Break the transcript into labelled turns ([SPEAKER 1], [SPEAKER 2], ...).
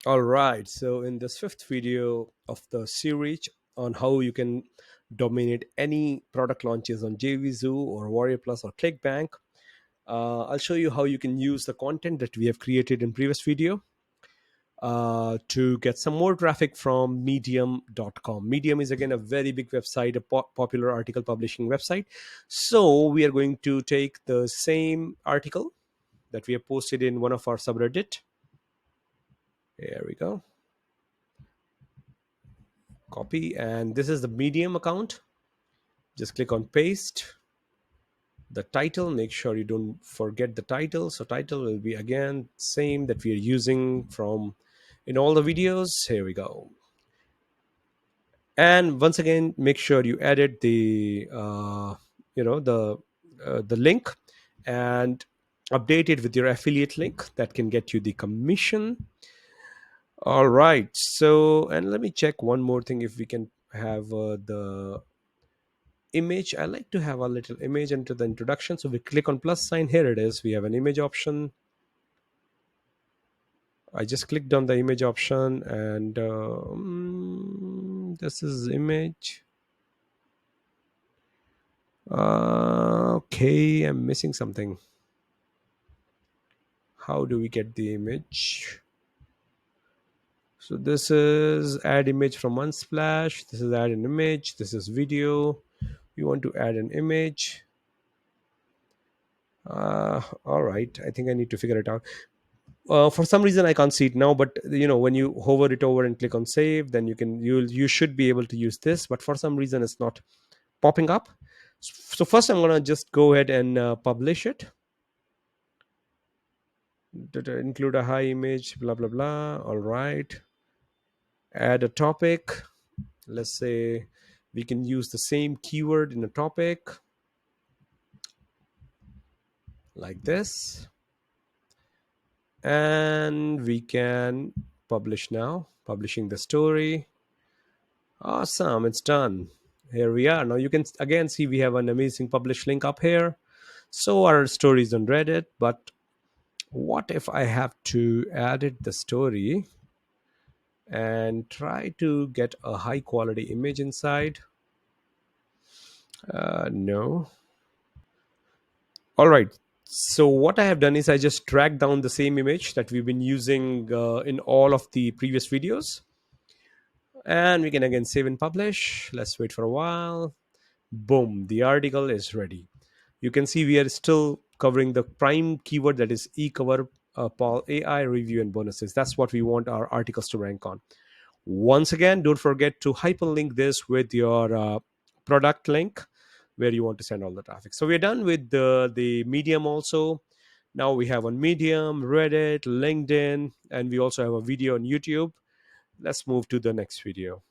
[SPEAKER 1] All right, so in this fifth video of the series on how you can dominate any product launches on Jvzoo or WarriorPlus or Clickbank, I'll show you how you can use the content that we have created in previous video to get some more traffic from medium.com. Medium is again a very big website, a popular article publishing website. So we are going to take the same article that we have posted in one of our subreddit. Here we go. Copy, and this is the Medium account. Just click on paste. The title, make sure you don't forget the title. So title will be again same that we are using from in all the videos. Here we go. And once again, make sure you edit the you know the link and update it with your affiliate link that can get you the commission. All right, so and let me check one more thing if we can have the image. I like to have a little image into the introduction, so we click on plus sign. Here it is, we have an image option. I just clicked on the image option, and this is image. Okay, I'm missing something. How do we get the image? So this is add image from Unsplash. This is add an image. This is video. We want to add an image. All right, I think I need to figure it out. For some reason I can't see it now, but when you hover it over and click on save, then you should be able to use this, but for some reason it's not popping up. So first I'm gonna just go ahead and publish it. Include a high image, blah blah blah. All right, add a topic. Let's say we can use the same keyword in a topic like this, and we can publish now. Publishing the story. Awesome, it's done. Here we are. Now you can again see we have an amazing publish link up here. So our story is on Reddit, but what if I have to edit the story and try to get a high quality image inside? No. All right. So what I have done is I just dragged down the same image that we've been using in all of the previous videos. And we can again save and publish. Let's wait for a while. Boom, the article is ready. You can see we are still covering the prime keyword, that is e-cover, Paul AI review and bonuses. That's what we want our articles to rank on. Once again, don't forget to hyperlink this with your product link where you want to send all the traffic. So we're done with the Medium also. Now we have on Medium, Reddit, LinkedIn, and we also have a video on YouTube. Let's move to the next video.